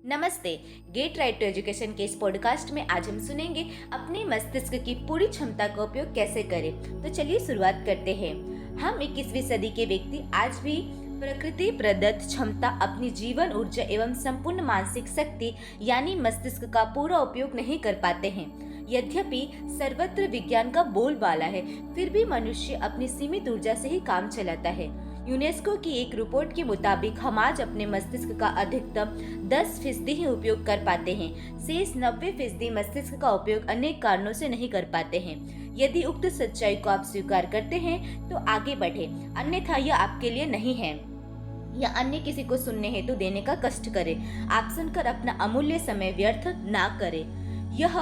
नमस्ते। Get right to education के इस पॉडकास्ट में आज हम सुनेंगे अपने मस्तिष्क की पूरी क्षमता का उपयोग कैसे करें। तो चलिए शुरुआत करते हैं। हम 21वीं सदी के व्यक्ति आज भी प्रकृति प्रदत्त क्षमता, अपनी जीवन ऊर्जा एवं संपूर्ण मानसिक शक्ति यानी मस्तिष्क का पूरा उपयोग नहीं कर पाते हैं। यद्यपि सर्वत्र विज्ञान का बोलबाला है, फिर भी मनुष्य अपनी सीमित ऊर्जा से ही काम चलाता है। यूनेस्को की एक रिपोर्ट के मुताबिक हम आज अपने मस्तिष्क का अधिकतम 10% ही उपयोग कर पाते हैं। शेष 90% मस्तिष्क का उपयोग अनेक कारणों से नहीं कर पाते हैं। यदि उक्त सच्चाई को आप स्वीकार करते हैं तो आगे बढ़े, अन्यथा यह आपके लिए नहीं है या अन्य किसी को सुनने हेतु देने का कष्ट करें। आप सुनकर अपना अमूल्य समय व्यर्थ ना करें। यह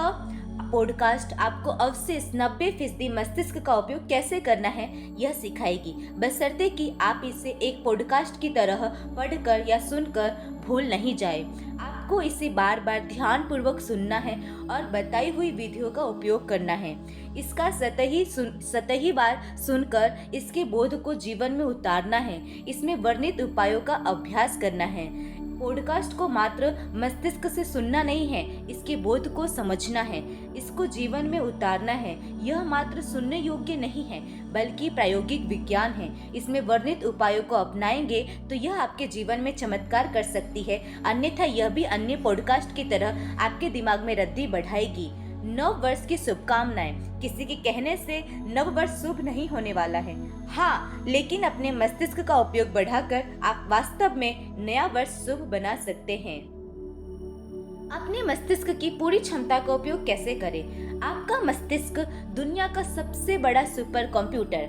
पॉडकास्ट आपको अवशेष 90% मस्तिष्क का उपयोग कैसे करना है यह सिखाएगी, बशर्ते कि आप इसे एक पॉडकास्ट की तरह पढ़कर या सुनकर भूल नहीं जाए। आपको इसे बार बार ध्यान पूर्वक सुनना है और बताई हुई विधियों का उपयोग करना है। इसका सतही बार सुनकर इसके बोध को जीवन में उतारना है। इसमें वर्णित उपायों का अभ्यास करना है। पॉडकास्ट को मात्र मस्तिष्क से सुनना नहीं है, इसके बोध को समझना है, इसको जीवन में उतारना है। यह मात्र सुनने योग्य नहीं है, बल्कि प्रायोगिक विज्ञान है। इसमें वर्णित उपायों को अपनाएंगे तो यह आपके जीवन में चमत्कार कर सकती है, अन्यथा यह भी अन्य पॉडकास्ट की तरह आपके दिमाग में रद्दी बढ़ाएगी। नव वर्ष की शुभकामनाएं। किसी के कहने से नव वर्ष शुभ नहीं होने वाला है। हाँ, लेकिन अपने मस्तिष्क का उपयोग बढ़ाकर आप वास्तव में नया वर्ष शुभ बना सकते हैं। अपने मस्तिष्क की पूरी क्षमता का उपयोग कैसे करें? आपका मस्तिष्क दुनिया का सबसे बड़ा सुपर कंप्यूटर।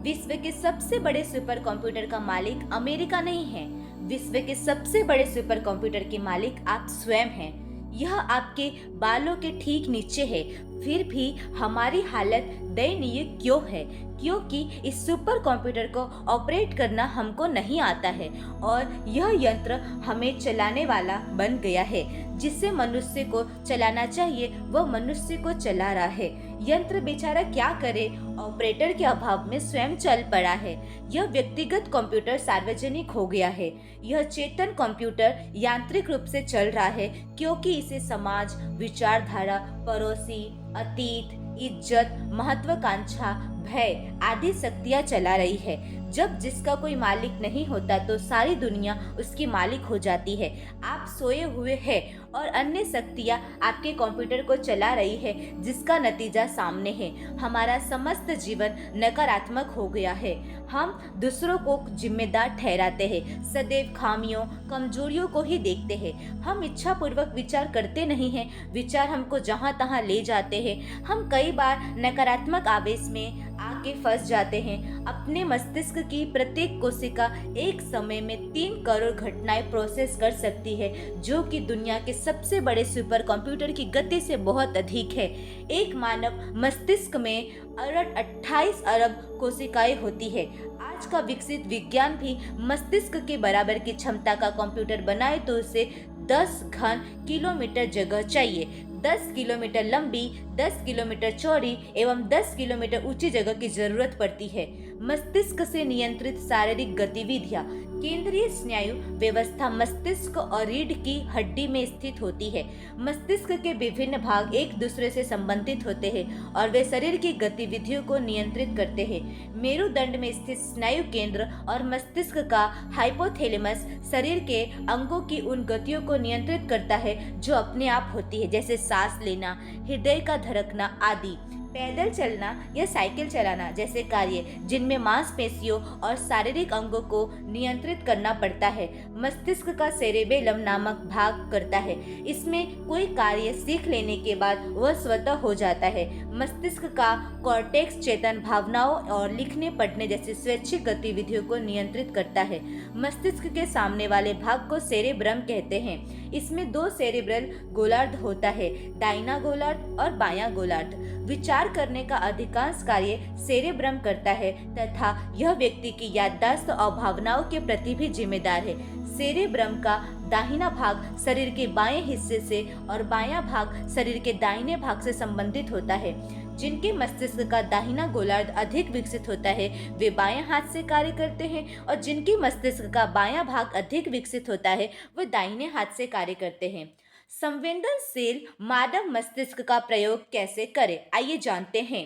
विश्व के सबसे बड़े सुपर कंप्यूटर का मालिक अमेरिका नहीं है। विश्व के सबसे बड़े सुपर कंप्यूटर के मालिक आप स्वयं हैं। यह आपके बालों के ठीक नीचे है। फिर भी हमारी हालत दयनीय क्यों है? क्योंकि इस सुपर कंप्यूटर को ऑपरेट करना हमको नहीं आता है और यह यंत्र हमें चलाने वाला बन गया है। जिससे मनुष्य को चलाना चाहिए वह मनुष्य को चला रहा है। यंत्र बेचारा क्या करे? ऑपरेटर के अभाव में स्वयं चल पड़ा है। यह व्यक्तिगत कंप्यूटर सार्वजनिक हो गया है। यह चेतन कंप्यूटर यांत्रिक रूप से चल रहा है क्योंकि इसे समाज, विचारधारा, पड़ोसी, अतीत, इज्जत, महत्वाकांक्षा, भय आदि शक्तियाँ चला रही है। जब जिसका कोई मालिक नहीं होता तो सारी दुनिया उसकी मालिक हो जाती है। आप सोए हुए हैं और अन्य शक्तियाँ आपके कंप्यूटर को चला रही है, जिसका नतीजा सामने है। हमारा समस्त जीवन नकारात्मक हो गया है। हम दूसरों को जिम्मेदार ठहराते हैं, सदैव खामियों, कमजोरियों को ही देखते हैं। हम इच्छा पूर्वक विचार करते नहीं हैं, विचार हमको जहाँ तहाँ ले जाते हैं। हम कई बार नकारात्मक आवेश में आके फंस जाते हैं। अपने मस्तिष्क की प्रत्येक कोशिका एक समय में 3 करोड़ घटनाएं प्रोसेस कर सकती है, जो कि दुनिया के सबसे बड़े सुपर कंप्यूटर की गति से बहुत अधिक है। एक मानव मस्तिष्क में 28 अरब कोशिकाएं होती है। आज का विकसित विज्ञान भी मस्तिष्क के बराबर की क्षमता का कंप्यूटर बनाए तो उसे 10 घन किलोमीटर जगह चाहिए। 10 किलोमीटर लंबी, 10 किलोमीटर चौड़ी एवं 10 किलोमीटर ऊंची जगह की जरूरत पड़ती है। मस्तिष्क से नियंत्रित शारीरिक गतिविधियां। केंद्रीय स्नायु व्यवस्था मस्तिष्क और रीढ़ की हड्डी में स्थित होती है। मस्तिष्क के विभिन्न भाग एक दूसरे से संबंधित होते हैं और वे शरीर की गतिविधियों को नियंत्रित करते हैं। मेरुदंड में स्थित स्नायु केंद्र और मस्तिष्क का हाइपोथैलेमस शरीर के अंगों की उन गतियों को नियंत्रित करता है जो अपने आप होती है, जैसे सांस लेना, हृदय का धड़कना आदि। पैदल चलना या साइकिल चलाना जैसे कार्य जिनमें मांसपेशियों और शारीरिक अंगों को नियंत्रित करना पड़ता है, मस्तिष्क का सेरेबेलम नामक भाग करता है। इसमें कोई कार्य सीख लेने के बाद वह स्वतः हो जाता है। मस्तिष्क का कॉर्टेक्स चेतन भावनाओं और लिखने पढ़ने जैसी स्वैच्छिक गतिविधियों को नियंत्रित करता है। मस्तिष्क के सामने वाले भाग को सेरेब्रम कहते हैं। इसमें 2 सेरेब्रल गोलार्ध होता है, दाहिना गोलार्ध और बायां गोलार्ध। विचार करने का अधिकांश कार्य सेरेब्रम करता है तथा यह व्यक्ति की याददाश्त और भावनाओं के प्रति भी जिम्मेदार है। सेरेब्रम का दाहिना भाग शरीर के बाएं हिस्से से और बायां भाग शरीर के दाहिने भाग से संबंधित होता है। जिनके मस्तिष्क का दाहिना गोलार्ध अधिक विकसित होता है वे बाएं हाथ से कार्य करते हैं, और जिनके मस्तिष्क का बायां भाग अधिक विकसित होता है वे दाहिने हाथ से कार्य करते हैं। संवेदनशील मानव मस्तिष्क का प्रयोग कैसे करें, आइए जानते हैं।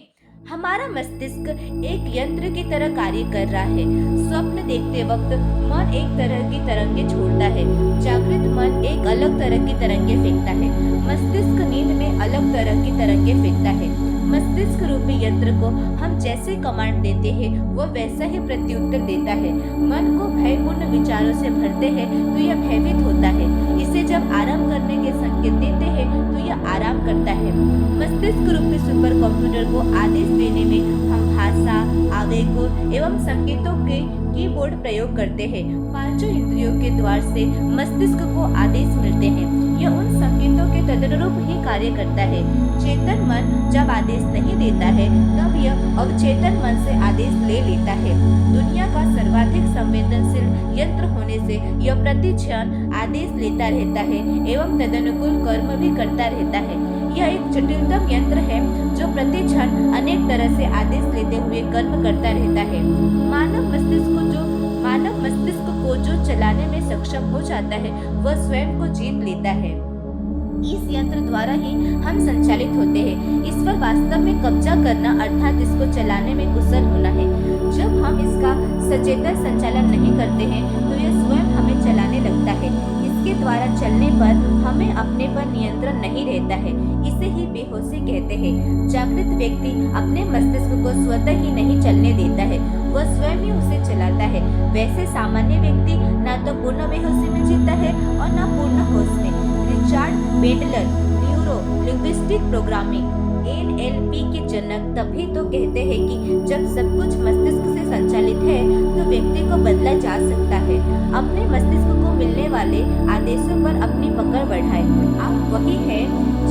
हमारा मस्तिष्क एक यंत्र की तरह कार्य कर रहा है। स्वप्न देखते वक्त मन एक तरह की तरंगे छोड़ता है, जागृत मन एक अलग तरह की तरंगे फेंकता है, मस्तिष्क नींद में अलग तरह की तरंगे फेंकता है। मस्तिष्क रूपी यंत्र को हम जैसे कमांड देते हैं वह वैसा ही प्रत्युत्तर देता है। मन को भयपूर्ण विचारों से भरते हैं तो यह भयभीत होता है। इसे जब आराम करने के संकेत देते हैं तो यह आराम करता है। मस्तिष्क रूपी सुपर कंप्यूटर को आदेश देने में हम भाषा, आवेगों एवं संकेतों के कीबोर्ड प्रयोग करते हैं। पांचों इंद्रियों के द्वार से मस्तिष्क को आदेश मिलते हैं। यह उन संकेतों के तदनुरूप ही कार्य करता है। चेतन मन जब आदेश नहीं देता है तब यह अवचेतन मन से आदेश ले लेता है। दुनिया का सर्वाधिक संवेदनशील यंत्र होने से यह प्रति क्षण आदेश लेता रहता है एवं तदनुकूल कर्म भी करता रहता है। यह एक जटिलतम यंत्र है जो प्रति क्षण अनेक तरह से आदेश लेते हुए कर्म करता रहता है। मानव मस्तिष्क को जो चलाने में सक्षम हो जाता है वह स्वयं को जीत लेता है। इस यंत्र द्वारा ही हम संचालित होते हैं। इस पर वास्तव में कब्जा करना अर्थात इसको चलाने में कुशल होना है। जब हम इसका सचेतन संचालन नहीं करते हैं तो यह स्वयं हमें चलाने लगता है। इसके द्वारा चलने पर हमें अपने पर नियंत्रण नहीं रहता है। इसे ही बेहोशी कहते हैं। जागृत व्यक्ति अपने मस्तिष्क को स्वतः ही नहीं चलने देता है, वह स्वयं ही उसे चलाता है। वैसे सामान्य व्यक्ति ना तो पूर्ण बेहोशी में जीता है और ना पूर्ण होश में। Richard Bandler neuro linguistic programming NLP के जनक तभी तो कहते हैं कि जब सब कुछ मस्तिष्क से संचालित है तो व्यक्ति को बदला जा सकता है। अपने मस्तिष्क को मिलने वाले आदेशों पर अपनी पकड़ बढ़ाए। आप वही है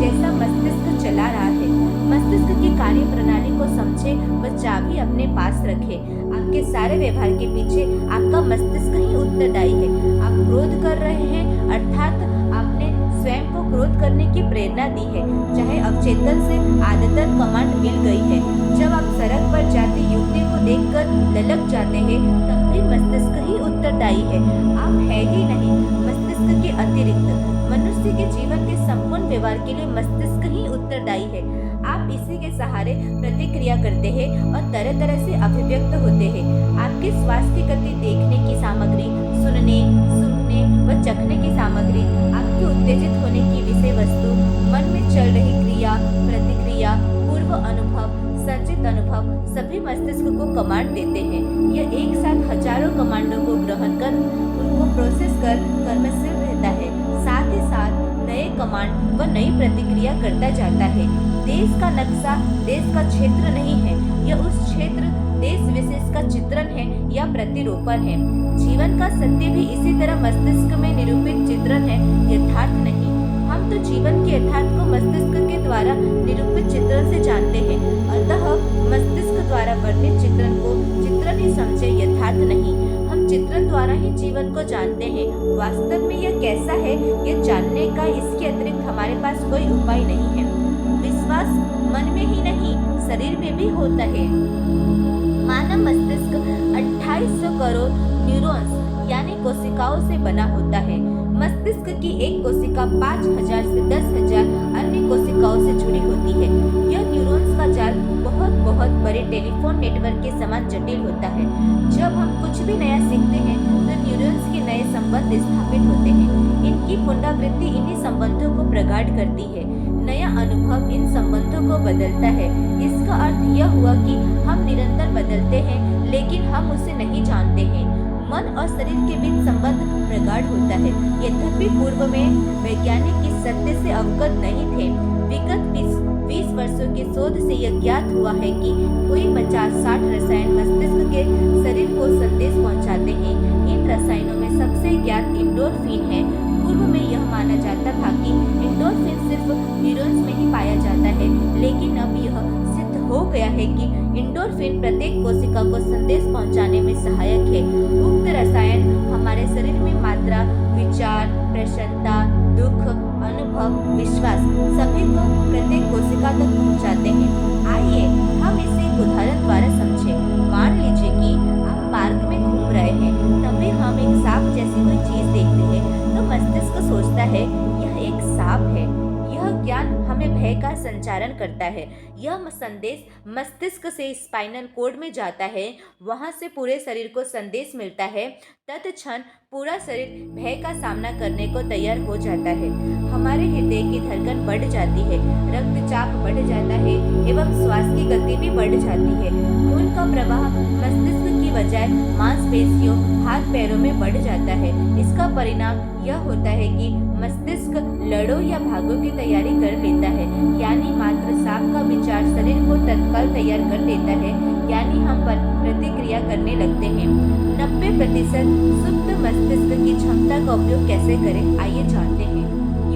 जैसा मस्तिष्क चला रहा है। मस्तिष्क की कार्य प्रणाली को समझे व चाबी अपने पास रखे। आपके सारे व्यवहार के पीछे आपका मस्तिष्क ही उत्तरदायी है। आप क्रोध कर रहे हैं अर्थात आपने स्वयं को क्रोध करने की प्रेरणा दी है, चाहे अवचेतन से आदतन कमांड मिल गई है। जब आप सड़क पर जाती युवती को देखकर ललक जाते हैं तब भी मस्तिष्क ही उत्तरदायी है। आप है ही नहीं मस्तिष्क के अतिरिक्त। मनुष्य के जीवन के संपूर्ण व्यवहार के लिए मस्तिष्क ही उत्तरदायी है। आप इसी के सहारे प्रतिक्रिया करते हैं और तरह तरह से अभिव्यक्त होते हैं। आपके श्वास की गति, देखने की सामग्री, सुनने, सूंघने व चखने की सामग्री, आपके उत्तेजित होने की विषय वस्तु, मन में चल रही क्रिया, प्रतिक्रिया, पूर्व अनुभव, संचित अनुभव सभी मस्तिष्क को कमांड देते हैं। यह एक साथ हजारों कमांडों को ग्रहण कर उनको प्रोसेस कर कर्मशील रहता है। साथ ही साथ नए कमांड व नई प्रतिक्रिया करता जाता है। देश का नक्शा देश का क्षेत्र नहीं है, यह उस क्षेत्र देश विशेष का चित्रण है या प्रतिरूपण है। जीवन का सत्य भी इसी तरह मस्तिष्क में निरूपित चित्रण है, यथार्थ नहीं। हम तो जीवन के यथार्थ को मस्तिष्क के द्वारा निरूपित चित्रण से जानते हैं, अतः मस्तिष्क द्वारा वर्णित चित्रण को चित्रण ही समझे, यथार्थ नहीं। हम चित्रण द्वारा ही जीवन को जानते हैं। वास्तव में यह कैसा है यह जानने का इसके अतिरिक्त हमारे पास कोई उपाय नहीं है। विश्वास मन में ही नहीं शरीर में भी होता है। मानव मस्तिष्क 2800 करोड़ न्यूरॉन्स यानी कोशिकाओं से बना होता है। मस्तिष्क की एक कोशिका 5000 से 10,000 अन्य कोशिकाओं से जुड़ी होती है। यह न्यूरॉन्स का जाल बहुत बड़े टेलीफोन नेटवर्क के समान जटिल होता है। जब हम कुछ भी नया सीखते हैं तो न्यूरॉन्स के नए संबंध स्थापित होते हैं। इनकी पुनरावृत्ति इन्हीं संबंधों को प्रगाढ़ करती है। नया अनुभव इन संबंधों को बदलता है। इसका अर्थ यह हुआ कि हम निरंतर बदलते हैं लेकिन हम उसे नहीं जानते हैं। मन और शरीर के बीच संबंध प्रगाढ़ होता है। यद्यपि पूर्व में वैज्ञानिक इस सत्य से अवगत नहीं थे। विगत 20 वर्षों के शोध से यह ज्ञात हुआ है कि कोई 50-60 रसायन मस्तिष्क के शरीर को संदेश पहुंचाते हैं। इन रसायनों में सबसे ज्ञात एंडोर्फिन है। पूर्व में यह माना जाता था कि एंडोर्फिन सिर्फ न्यूरॉन्स में ही पाया जाता है, लेकिन अब यह सिद्ध हो गया है कि एंडोर्फिन प्रत्येक कोशिका को संदेश पहुंचाने में सहायक है। उक्त रसायन हमारे शरीर में मात्रा, विचार, प्रसन्नता, दुख, अनुभव विश्वास सभी को प्रत्येक कोशिका तक पहुंचाते हैं। आइए हम इसे एक उदाहरण द्वारा समझें। मान लीजिए कि आप पार्क में घूम रहे हैं, तभी हम एक सांप जैसी कोई चीज देखते हैं तो मस्तिष्क सोचता है यह एक सांप है। यह ज्ञान हमें भय का संचारण करता है। यह संदेश मस्तिष्क से स्पाइनल कॉर्ड में जाता है, वहां से पूरे शरीर को संदेश मिलता है। तत्क्षण पूरा शरीर भय का सामना करने को तैयार हो जाता है। हमारे हृदय की धड़कन बढ़ जाती है, रक्तचाप बढ़ जाता है एवं श्वास की गति भी बढ़ जाती है। खून का प्रवाह मस्तिष्क की बजाय मांसपेशियों, हाथ पैरों में बढ़ जाता है। इसका परिणाम यह होता है कि मस्तिष्क लड़ो या भागो की तैयारी कर लेता है, यानी मात्र सांप का विचार शरीर को तत्काल तैयार कर देता है, यानी हम पर प्रतिक्रिया करने लगते हैं। 90% सुप्त मस्तिष्क की क्षमता का उपयोग कैसे करें, आइए जानते हैं।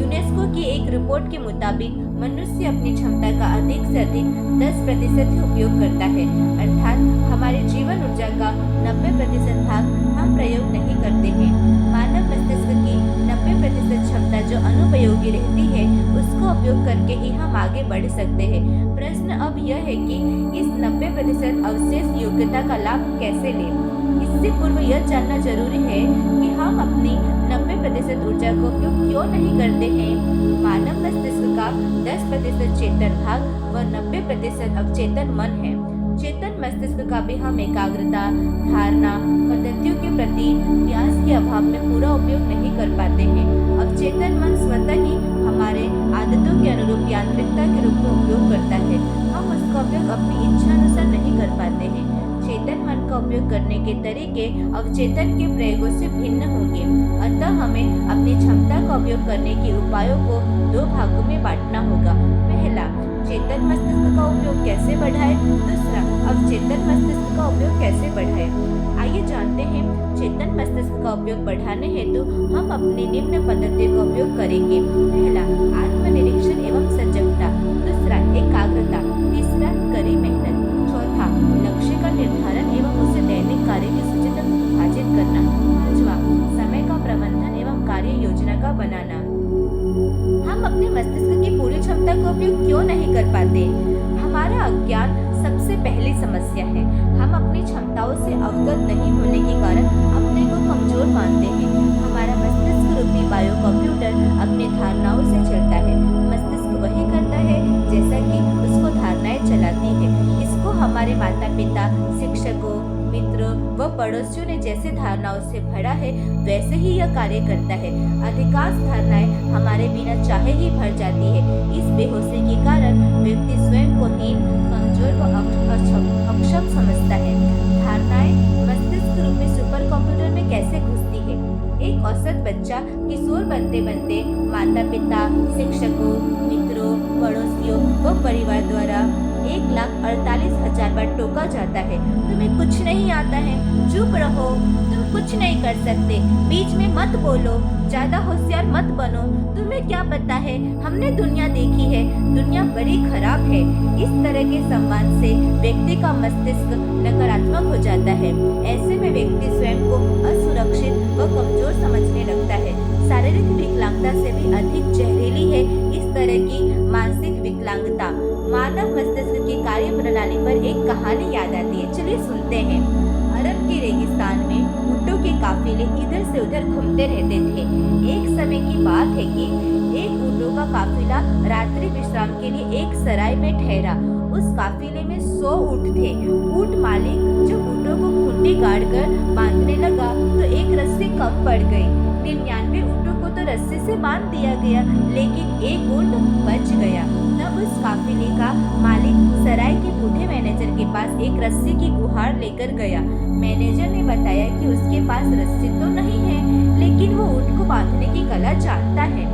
यूनेस्को की एक रिपोर्ट के मुताबिक मनुष्य अपनी क्षमता का अधिक से अधिक 10% ही उपयोग करता है, अर्थात हमारे जीवन ऊर्जा का 90% भाग हम प्रयोग नहीं करते हैं। मानव मस्तिष्क की 90% क्षमता जो अनुपयोगी रहती है, उसको उपयोग करके ही हम आगे बढ़ सकते हैं। प्रश्न अब यह है कि इस 90% अवशेष योग्यता का लाभ कैसे लें। इससे पूर्व यह जानना जरूरी है कि हम अपनी 90% ऊर्जा को उपयोग क्यों नहीं करते हैं। मानव मस्तिष्क का 10% चेतन भाग व 90% अवचेतन मन है। चेतन मस्तिष्क का भी हम एकाग्रता, धारणा, पद्धतियों के प्रति प्रयास के अभाव में पूरा उपयोग नहीं कर पाते हैं। अवचेतन मन स्वतः ही हमारे आदतों के अनुरूप यांत्रिकता के रूप में उपयोग करता है। हम उसका उपयोग अपनी इच्छा अनुसार नहीं कर पाते हैं। चेतन मन का उपयोग करने के तरीके अवचेतन के प्रयोगों से भिन्न होंगे, अतः हमें अपनी क्षमता का उपयोग करने के उपायों को 2 भागों में बांटना होगा। पहला, चेतन मस्तिष्क का उपयोग कैसे बढ़ाएं। दूसरा, अवचेतन मस्तिष्क का उपयोग कैसे बढ़ाएं। आइए जानते हैं। चेतन मस्तिष्क का उपयोग बढ़ाने हेतु हम अपनी निम्न पद्धतियों का उपयोग करेंगे। पहला, आत्मनिरीक्षण एवं सजगता। दूसरा, एकाग्रता। तीसरा, कड़ी मेहनत। चौथा, लक्ष्य का निर्धारण एवं उसे दैनिक कार्य की सूची तक विभाजित करना। पांचवा, समय का प्रबंधन एवं कार्य योजना का बनाना। हम अपने मस्तिष्क की पूरी क्षमता का उपयोग क्यों नहीं कर पाते। हमारा अज्ञान सबसे पहली समस्या है। हम अपनी क्षमताओं से अवगत नहीं होने के कारण अपने को कमजोर मानते हैं। हमारा मस्तिष्क रूपी बायो कंप्यूटर अपनी धारणाओं से चलता है। मस्तिष्क वही करता है जैसा कि उसको धारणाएं चलाती है। इसको हमारे माता पिता, शिक्षकों, मित्रों व पड़ोसियों ने जैसे धारणाओं से भरा है, वैसे ही यह कार्य करता है। अधिकांश धारणाएं हमारे बिना चाहे ही भर जाती है। इस बेहोशी के कारण व्यक्ति स्वयं को हीन, कमजोर व अक्षम समझता है। धारणाएं मस्तिष्क रूपी सुपर कंप्यूटर में कैसे घुसती है। एक औसत बच्चा किशोर बनते बनते माता पिता, शिक्षकों, मित्रों, पड़ोसियों व परिवार द्वारा 1,48,000 बार टोका जाता है। तुम्हें कुछ नहीं आता है, चुप रहो, तुम कुछ नहीं कर सकते, बीच में मत बोलो, ज्यादा होशियार मत बनो, तुम्हें क्या पता है, हमने दुनिया देखी है, दुनिया बड़ी खराब है। इस तरह के सम्मान से व्यक्ति का मस्तिष्क नकारात्मक हो जाता है। ऐसे में व्यक्ति स्वयं को असुरक्षित व कमजोर समझने लगता है। शारीरिक विकलांगता से भी अधिक जहरीली है इस तरह की मानसिक विकलांगता। मानव मस्तिष्क की कार्य प्रणाली पर एक कहानी याद आती है, चलिए सुनते हैं। अरब के रेगिस्तान में ऊँटों के काफिले इधर से उधर घूमते रहते थे। एक समय की बात है कि एक ऊँटों का काफिला रात्रि विश्राम के लिए एक सराय में ठहरा। उस काफिले में 100 ऊँट थे। ऊँट मालिक जब ऊँटों को खूंटी गाड़ कर बांधने लगा तो एक रस्सी कम पड़ गई। 99 ऊँटों को तो रस्सी से बांध दिया गया, लेकिन एक ऊँट बच गया। तब उस काफिले का मालिक सराय के बूढ़े मैनेजर के पास एक रस्सी की गुहार लेकर गया। मैनेजर ने बताया कि उसके पास रस्सी तो नहीं है, लेकिन वो ऊँट को बांधने की कला जानता है।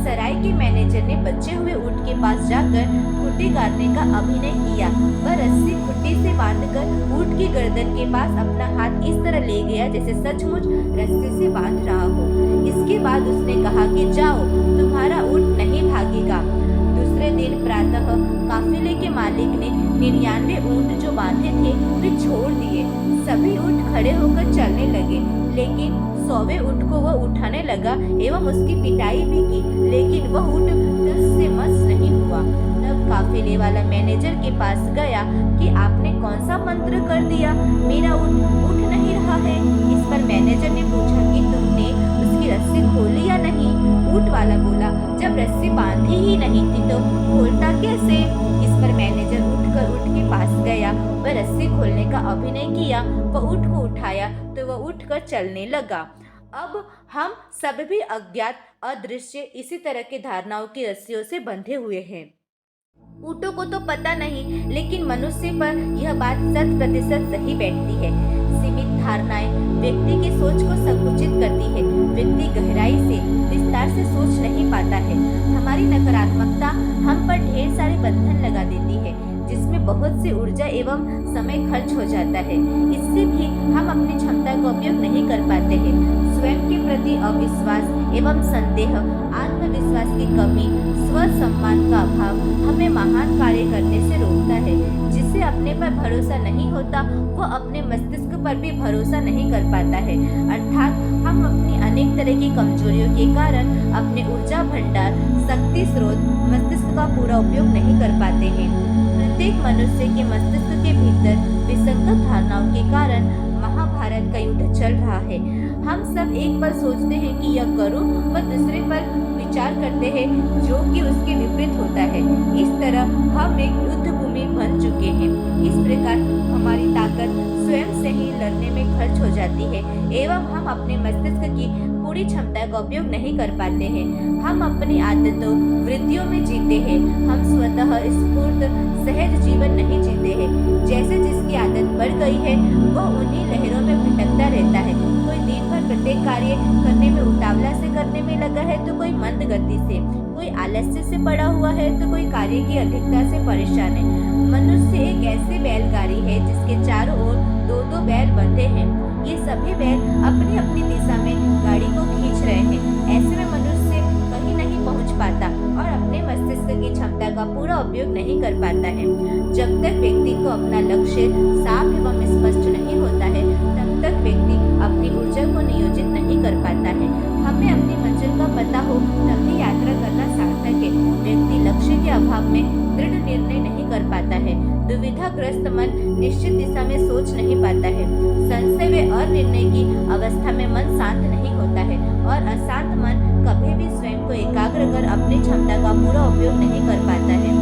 सराय के मैनेजर ने बचे हुए ऊँट के पास जाकर खूंटी गाड़ने का अभिनय किया। वह रस्सी खूंटी से बांधकर ऊँट की गर्दन के पास अपना हाथ इस तरह ले गया जैसे सचमुच रस्सी से बांध रहा हो। इसके बाद उसने कहा कि जाओ, तुम्हारा ऊँट नहीं भागेगा। दूसरे दिन प्रातः काफिले के मालिक ने 99 ऊँट जो बांधे थे वे छोड़ दिए। सभी ऊँट खड़े होकर चलने लगे, लेकिन 100वें ऊँट को वह उठाने लगा एवं उसकी पिटाई भी की, लेकिन वह ऊँट टस से मस नहीं हुआ। तब काफिले वाला मैनेजर के पास गया कि आपने कौन सा मंत्र कर दिया, मेरा ऊँट उठ नहीं रहा है। इस पर मैनेजर ने पूछा कि तुमने उसकी रस्सी खोली या नहीं। ऊँट वाला बोला, जब रस्सी बांधी ही नहीं थी तो खोलता कैसे। इस पर मैनेजर उठकर ऊँट के पास गया, वह रस्सी खोलने का अभिनय किया, वह ऊँट को उठाया तो वह उठकर चलने लगा। अब हम सब भी अज्ञात अदृश्य इसी तरह की धारणाओं की रस्सियों से बंधे हुए हैं। ऊँटों को तो पता नहीं, लेकिन मनुष्य पर यह बात 100% सही बैठती है। सीमित धारणाएं व्यक्ति की सोच को संकुचित करती है। व्यक्ति गहराई से विस्तार से सोच नहीं पाता है। हमारी नकारात्मकता हम पर ढेर सारे बंधन लगा देती है, जिसमें बहुत सी ऊर्जा एवं समय खर्च हो जाता है। इससे भी हम अपनी क्षमता का उपयोग नहीं कर पाते हैं। स्वयं के प्रति अविश्वास एवं संदेह, आत्मविश्वास की कमी, स्व सम्मान का अभाव हमें महान कार्य करने से रोकता है। जिसे अपने पर भरोसा नहीं होता वो अपने मस्तिष्क पर भी भरोसा नहीं कर पाता है। अर्थात हम अपनी अनेक तरह की कमजोरियों के कारण अपने ऊर्जा भंडार, शक्ति स्रोत, मस्तिष्क का पूरा उपयोग नहीं कर पाते हैं। प्रत्येक मनुष्य के मस्तिष्क के भीतर विसंगत धारणाओं के कारण महाभारत का युद्ध चल रहा है। हम सब एक पल सोचते हैं कि यह करूं, व दूसरे पल विचार करते हैं जो कि उसके विपरीत होता है। इस तरह हम एक युद्ध भूमि बन चुके हैं। इस प्रकार हमारी ताकत स्वयं से ही लड़ने में खर्च हो जाती है एवं हम अपने मस्तिष्क की पूरी क्षमता का उपयोग नहीं कर पाते हैं। हम अपनी आदतों वृत्तियों में जीते हैं। हम स्वतः स्फूर्त सहज जीवन नहीं जीते हैं। जैसे जिसकी आदत बढ़ गई है वह उन्हीं लहरों में भटकता रहता है। कोई दिन भर प्रत्येक कार्य करने में उतावला से करने में लगा है तो कोई मंद गति से, कोई आलस्य से पड़ा हुआ है तो कोई कार्य की अधिकता से परेशान है। मनुष्य एक ऐसी बैलगाड़ी है जिसके चारों ओर दो दो बैल बंधे हैं। ये सभी बैल अपनी अपनी दिशा में गाड़ी को खींच रहे हैं। ऐसे में मनुष्य कहीं नहीं पहुंच पाता और अपने मस्तिष्क की क्षमता का पूरा उपयोग नहीं कर पाता है। जब तक व्यक्ति को अपना लक्ष्य साफ एवं स्पष्ट नहीं होता है तब तक व्यक्ति अपनी ऊर्जा को नियोजित नहीं कर पाता है। हमें अपनी मंजिल का पता हो तभी यात्रा करना सार्थक है। व्यक्ति लक्ष्य के अभाव में दृढ़ निर्णय नहीं कर पाता है। दुविधाग्रस्त मन निश्चित दिशा में सोच नहीं पाता है। संशय व अनिर्णय की अवस्था में मन शांत नहीं होता है और अशांत मन कभी भी स्वयं को एकाग्र कर अपनी क्षमता का पूरा उपयोग नहीं कर पाता है।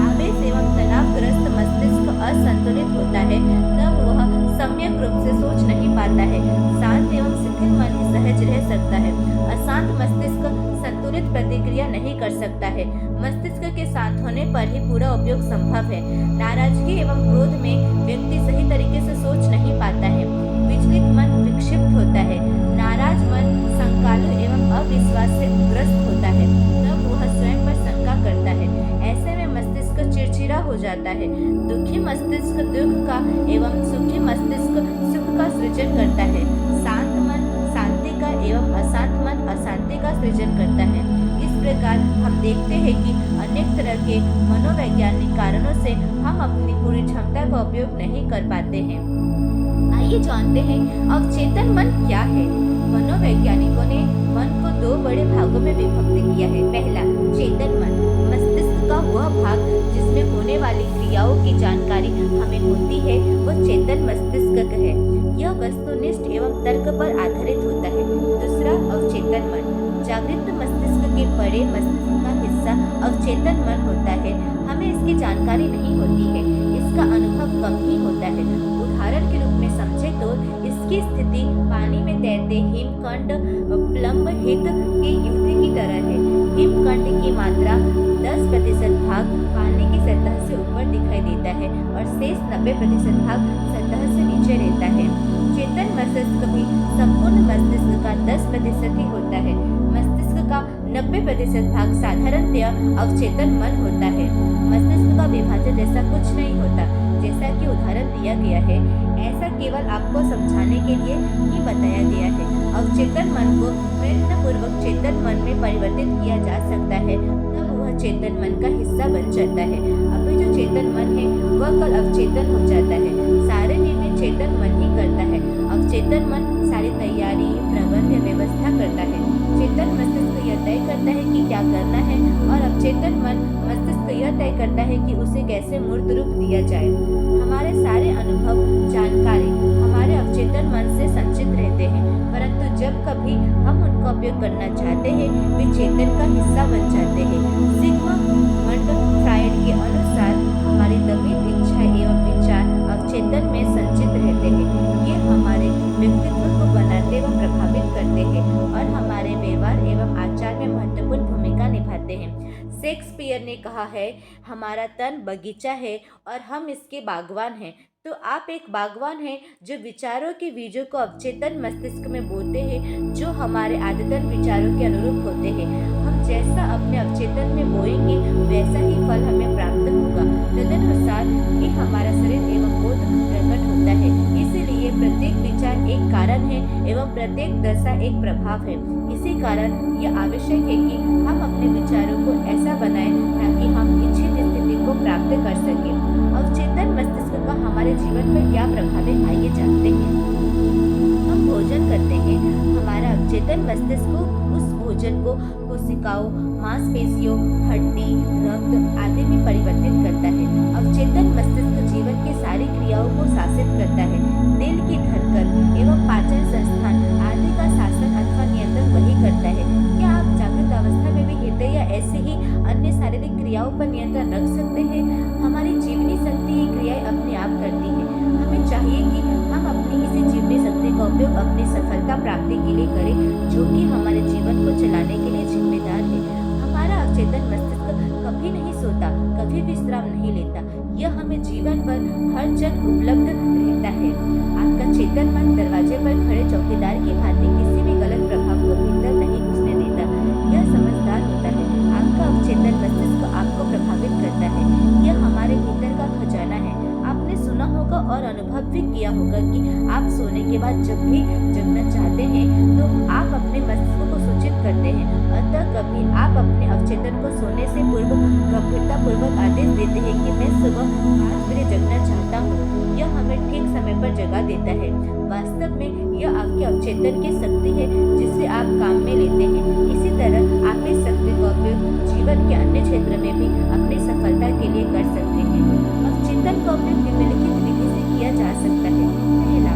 आवेश एवं तनावग्रस्त मस्तिष्क असंतुलित होता है तब वह सम्यक रूप से सोच नहीं पाता है। शांत एवं शिथिल मन ही सहज रह सकता है। अशांत मस्तिष्क संतुलित प्रतिक्रिया नहीं कर सकता है। मस्तिष्क के शांत होने पर ही पूरा उपयोग संभव है। नाराजगी एवं क्रोध में व्यक्ति सही तरीके से सोच नहीं पाता है। विचलित मन विक्षिप्त होता है। नाराज मन संकालु एवं अविश्वास से ग्रस्त होता है। तब वह स्वयं पर शंका करता है। ऐसे में मस्तिष्क चिड़चिड़ा हो जाता है। दुखी मस्तिष्क दुख का एवं सुखी मस्तिष्क सुख का सृजन करता है। शांत मन शांति का एवं अशांत मन अशांति का सृजन करता है। इस प्रकार हम देखते हैं कि अनेक तरह के मनोवैज्ञानिक कारणों से हम अपनी पूरी क्षमता का उपयोग नहीं कर पाते हैं। आइए जानते हैं अवचेतन मन क्या है। मनोवैज्ञानिकों ने मन को दो बड़े भागों में विभक्त किया है। पहला, चेतन मन, मस्तिष्क का वह भाग जिसमें होने वाली क्रियाओं की जानकारी हमें होती है, वह चेतन मस्तिष्क है। यह वस्तुनिष्ठ एवं तर्क पर आधारित होता है। दूसरा, अवचेतन मन, जागृत मस्तिष्क के बड़े मस्तिष्क का हिस्सा अवचेतन मन होता है। हमें इसकी जानकारी नहीं होती है, इसका अनुभव कम ही होता है। उदाहरण के रूप में समझे तो इसकी स्थिति पानी में तैरते हिमकंड प्लम्ब हित के युद्ध की तरह है। हिमकंड की मात्रा 10% भाग पानी की सतह से ऊपर दिखाई देता है और शेष 90% भाग सतह से नीचे रहता है। चेतन मस्तिष्क भी संपूर्ण मस्तिष्क का 10% ही होता है। मस्तिष्क का 90% भाग साधारणतः अवचेतन मन होता है। मस्तिष्क का विभाजन जैसा कुछ नहीं होता, जैसा कि उदाहरण दिया गया है। ऐसा केवल आपको समझाने के लिए ही बताया गया है। अवचेतन मन को प्रयत्नपूर्वक चेतन मन में परिवर्तित किया जा सकता है, तब वह चेतन मन का हिस्सा बन जाता है। अभी जो चेतन मन है वह कल अवचेतन हो जाता है। सारे निर्णय चेतन मन ही करता है। अवचेतन मन सारी तैयारी, प्रबंध, व्यवस्था करता है। चेतन मस्तिष्क यह तय करता है कि क्या करना है और अवचेतन मस्तिष्क यह तय करता है कि उसे कैसे मूर्त रूप दिया जाए। हमारे सारे अनुभव, जानकारी हमारे अवचेतन मन से संचित रहते हैं, परंतु जब कभी हम उनका उपयोग करना चाहते हैं वे चेतन का हिस्सा बन जाते हैं। सिगमंड फ्रायड के अनुसार हमारी दमित इच्छा एवं विचार अवचेतन में संचित रहते हैं। ये हमारे व्यक्तित्व को बनाते व प्रभावित करते हैं और हमारे व्यवहार एवं आचार में महत्वपूर्ण भूमिका निभाते हैं। शेक्सपियर ने कहा है, हमारा तन बगीचा है और हम इसके बागवान हैं। तो आप एक बागवान हैं जो विचारों के बीजों को अवचेतन मस्तिष्क में बोते हैं, जो हमारे आदतन विचारों के अनुरूप होते हैं। हम जैसा अपने अवचेतन में बोएंगे वैसा ही फल हमें प्राप्त होगा। तदनुसार ही हमारा शरीर एवं बोध प्रकट होता है। इसीलिए प्रत्येक विचार एक कारण है एवं प्रत्येक दशा एक प्रभाव है। इसी कारण यह आवश्यक है कि हम अपने विचारों को ऐसा बनाएं ताकि हम इच्छित स्थिति को प्राप्त कर सकें। अवचेतन मस्तिष्क का हमारे जीवन पर क्या प्रभाव है, आइए जानते हैं। हम भोजन करते हैं, हमारा अवचेतन मस्तिष्क उस भोजन को कोशिकाओं, मांसपेशियों, हड्डी, रक्त आदि में परिवर्तित करता है। अवचेतन मस्तिष्क जीवन की सारी क्रियाओं को शासित करता है। दिल की धड़कन एवं पाचन संस्थान आदि का शासन अथवा नियंत्रण वही करता है। क्या आप जागृत अवस्था में भी हृदय या ऐसे ही अन्य शारीरिक क्रियाओं पर नियंत्रण रख सकते हैं? हमारी जीवनी शक्ति ये क्रियाएं अपने आप करती है। हमें चाहिए कि हम अपनी इसी जीवनी शक्ति का उपयोग अपनी सफलता प्राप्ति के लिए करें, जो कि हमारे जीवन को चलाने के लिए जिम्मेदार है। हमारा अवचेतन मस्तिष्क कभी नहीं सोता, कभी विश्राम नहीं लेता। यह हमें जीवन भर हर जन उपलब्ध रहता है। आपका चेतन मन दरवाजे पर खड़े चौकीदार की भांति किसी भी गलत प्रभाव को भीतर नहीं घुसने देता। यह समझदार होता है। आपका अवचेतन मस्तिष्क आपको प्रभावित करता है। यह हमारे भीतर का खजाना है। आपने सुना होगा और अनुभव भी किया होगा कि आप सोने के बाद जब भी जगना चाहते हैं तो आप अपने मस्तिष्क को सूचित करते हैं। अतः कभी आप अपने अवचेतन को सोने से पूर्व गंभीरतापूर्वक आदेश देते हैं कि मैं सुबह 5 बजे जगना चाहता हूँ। यह हमें ठीक समय पर जगा देता है। वास्तव में यह आपके अवचेतन की शक्ति है जिसे आप काम में लेते हैं। इसी तरह आप इस शक्ति का उपयोग जीवन के अन्य क्षेत्र में भी अपनी सफलता के लिए कर सकते हैं। अवचेतन का उपयोग निम्नलिखित विधि से किया जा सकता है। पहला,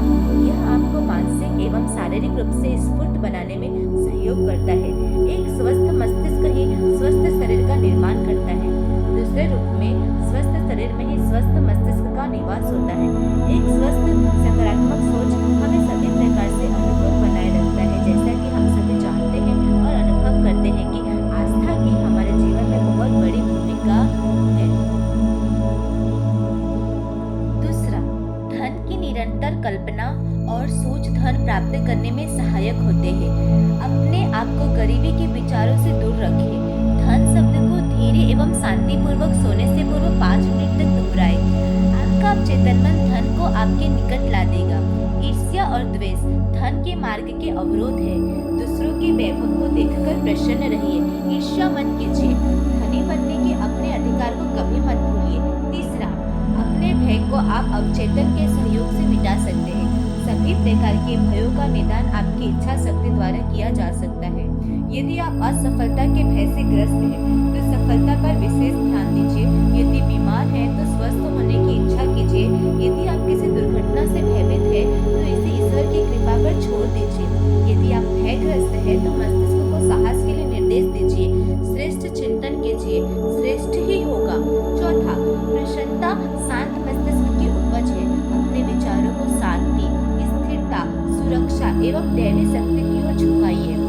यह आपको मानसिक एवं शारीरिक रूप से स्फूर्त बनाने में सहयोग करता है। एक स्वस्थ मस्तिष्क ही स्वस्थ शरीर का निर्माण करता है। दूसरे रूप में स्वस्थ शरीर में ही स्वस्थ मस्तिष्क का निवास होता है। एक स्वस्थ सकारात्मक सोच हमें सभी प्रकार से अनुकूल बनाए रखता है। जैसा कि हम सभी जानते हैं और अनुभव करते हैं कि आस्था की हमारे जीवन में बहुत बड़ी भूमिका है। दूसरा, धन की निरंतर कल्पना और सोच धन प्राप्त करने में सहायक होते हैं। अपने आप को गरीबी के विचारों से दूर रखें। धन शब्द को धीरे एवं शांतिपूर्वक सोने से पूर्व 5 मिनट तक दोहराएं। आपका अवचेतन मन धन को आपके निकट ला देगा। ईर्ष्या और द्वेष धन के मार्ग के अवरोध है। दूसरों के वैभव को देखकर प्रसन्न रहिए, ईर्ष्या मत कीजिए। धनी बनने के अपने अधिकार को कभी मत भूलिए। तीसरा, अपने भय को आप अवचेतन के सहयोग से मिटा सकते हैं। सभी प्रकार के भयों का निदान आपकी इच्छा शक्ति द्वारा किया जा सकता है। यदि आप असफलता के भय से ग्रस्त हैं तो सफलता पर विशेष ध्यान दीजिए। यदि बीमार हैं तो स्वस्थ होने की इच्छा कीजिए। यदि आप किसी दुर्घटना से भयभीत हैं तो इसे ईश्वर की कृपा पर छोड़ दीजिए। यदि आप भयग्रस्त हैं तो मस्तिष्क को साहस के लिए निर्देश दीजिए। श्रेष्ठ चिंतन कीजिए, श्रेष्ठ ही होगा। चौथा, प्रसन्नता शांत मस्तिष्क की उपज है। अपने विचारों को शांति, स्थिरता, सुरक्षा एवं दैवी शक्ति की ओर झुकाइए।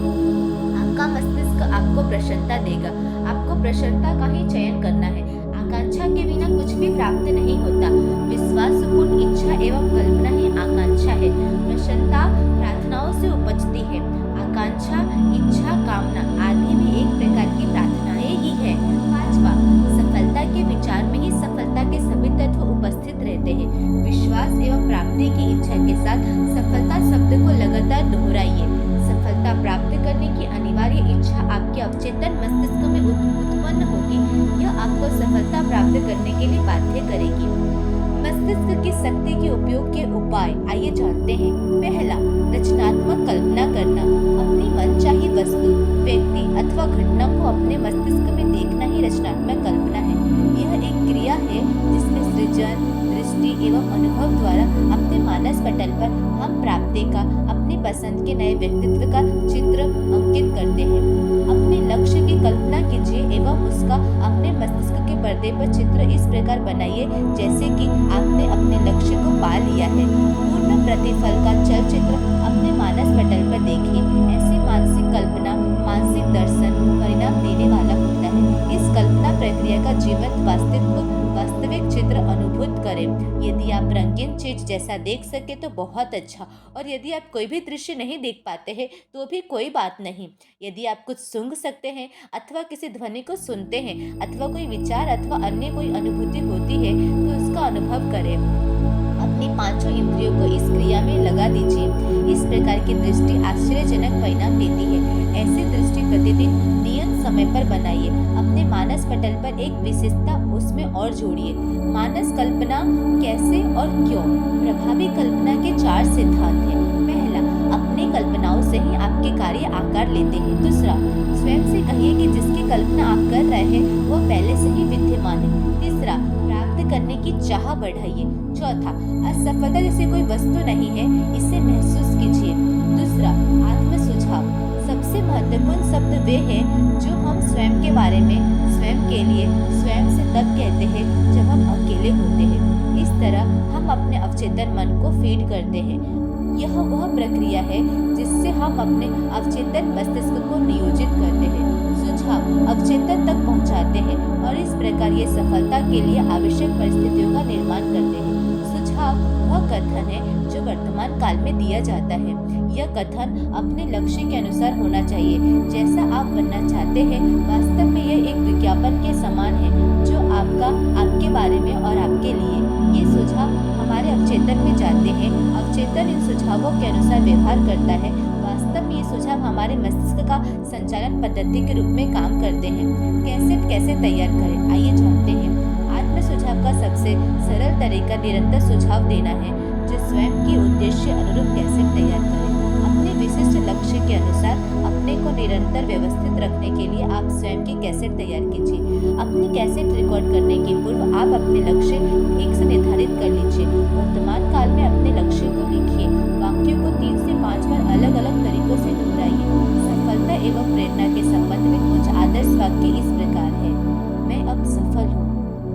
आपका मस्तिष्क आपको प्रसन्नता देगा। आपको प्रसन्नता का ही चयन करना है। आकांक्षा के बिना कुछ भी प्राप्त नहीं होता। विश्वासपूर्ण इच्छा एवं कल्पना ही आकांक्षा है। प्रसन्नता प्रार्थनाओं से उपजती है। आकांक्षा, इच्छा, कामना आदि भी एक प्रकार की प्रार्थनाएं ही है। पांचवा, सफलता के विचार में ही सफलता के सभी तत्व उपस्थित रहते हैं। विश्वास एवं प्राप्ति की इच्छा के साथ सफलता शब्द को लगातार दोहराइए। सफलता प्राप्त करने की अनिवार्य इच्छा आपके अवचेतन मस्तिष्क में उत्पन्न होगी। यह आपको सफलता प्राप्त करने के लिए बाध्य करेगी। मस्तिष्क की शक्ति के उपयोग के उपाय आइए जानते हैं। पहला, रचनात्मक कल्पना करना, अपनी मनचाही वस्तु, व्यक्ति अथवा घटना को अपने मस्तिष्क में देखना ही रचनात्मक कल्पना है। यह एक क्रिया है जिसमें सृजन, दृष्टि एवं अनुभव द्वारा अपने मानस पटल पर हम प्राप्ति का, अपनी पसंद के नए व्यक्तित्व का चित्र अंकित करते हैं। अपने लक्ष्य की कल्पना कीजिए एवं उसका अपने मस्तिष्क के पर्दे पर चित्र इस प्रकार बनाइए जैसे कि आपने अपने लक्ष्य को पा लिया है। पूर्ण प्रतिफल का चलचित्र अपने मानस पटल पर देखिए। ऐसी मानसिक कल्पना, मानसिक दर्शन परिणाम देने वाला होता है। इस कल्पना प्रक्रिया का जीवंत वास्तविक चित्र अनुभूत करें। यदि आप रंगीन चीज जैसा देख सके तो बहुत अच्छा, और यदि आप कोई भी दृश्य नहीं देख पाते हैं तो भी कोई बात नहीं। यदि आप कुछ सूंघ सकते हैं अथवा किसी ध्वनि को सुनते हैं अथवा कोई विचार अथवा अन्य कोई अनुभूति होती है तो उसका अनुभव करें। अपनी पांचों इंद्रियों को इस क्रिया में लगा दीजिए। इस प्रकार की दृष्टि आश्चर्यजनक परिणाम देती है। ऐसी दृष्टि प्रतिदिन नियत समय पर बनाइए। अपने मानस पटल पर एक विशेषता उसमें और जोड़िए। मानस कल्पना कैसे और क्यों? प्रभावी कल्पना के 4 सिद्धांत हैं। पहला, अपनी कल्पनाओं से ही आपके कार्य आकार लेते हैं। दूसरा, स्वयं से कहिए कि जिसकी कल्पना आप कर रहे हैं वह पहले से ही विद्यमान है। तीसरा, प्राप्त करने की चाह बढ़ाइए। चौथा, असफलता जैसे कोई वस्तु नहीं है, इसे महसूस कीजिए। दूसरा, आत्म सुझाव। सबसे महत्वपूर्ण शब्द वे हैं जो हम स्वयं के बारे में, स्वयं के लिए, स्वयं से तब कहते हैं जब हम अकेले होते हैं। इस तरह हम अपने अवचेतन मन को फीड करते हैं। यह वह प्रक्रिया है जिससे हम अपने अवचेतन मस्तिष्क को नियोजित करते हैं, सुझाव अवचेतन तक पहुंचाते हैं और इस प्रकार ये सफलता के लिए आवश्यक परिस्थितियों का निर्माण करते हैं। सुझाव वह कथन है जो वर्तमान काल में दिया जाता है। यह कथन अपने लक्ष्य के अनुसार होना चाहिए। जैसा आप बनना चाहते हैं, वास्तव में यह एक विज्ञापन के समान है जो आपके बारे में और आपके लिए। ये सुझाव हमारे अवचेतन में जाते हैं। अवचेतन इन सुझावों के अनुसार व्यवहार करता है। वास्तव में ये सुझाव हमारे मस्तिष्क का संचालन पद्धति के रूप में काम करते हैं। कैसेट कैसे तैयार करें, आइए जानते हैं। आत्म सुझाव का सबसे सरल तरीका निरंतर सुझाव देना है। जो स्वयं की उद्देश्य अनुरूप कैसेट तैयार करें। अपने विशिष्ट लक्ष्य के अनुसार अपने को निरंतर व्यवस्थित रखने के लिए आप स्वयं की कैसेट तैयार कीजिए। अपनी कैसेट रिकॉर्ड करने के पूर्व आप अपने लक्ष्य एक से निर्धारित कर लीजिए। वर्तमान काल में अपने लक्ष्य को लिखिए। वाक्यों को 3 से 5 बार अलग अलग तरीकों से दोहराइए। सफलता एवं प्रेरणा के संबंध में कुछ आदर्श वाक्य इस प्रकार है। मैं अब सफल हूँ,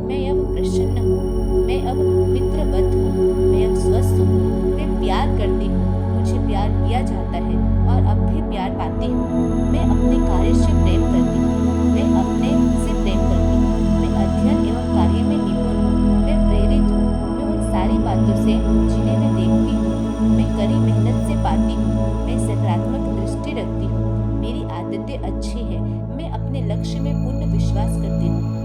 मैं अब प्रसन्न हूँ, मैं अब मित्रवत हूँ, मैं अब स्वस्थ हूँ, मैं प्यार करती हूँ, मुझे प्यार किया जाता है और अब भी प्यार पाती हूँ, मैं अपने कार्य से प्रेम करती हूँ, मैं अपने से प्रेम करती हूँ, मैं अध्ययन एवं कार्य में निपुण हूँ, मैं प्रेरित हूँ, मैं उन सारी बातों से जिन्हें मैं देखती हूँ, मैं कड़ी मेहनत से पाती हूँ, मैं सकारात्मक दृष्टि रखती हूँ, मेरी आदतें अच्छी हैं, मैं अपने लक्ष्य में पूर्ण विश्वास करती हूँ,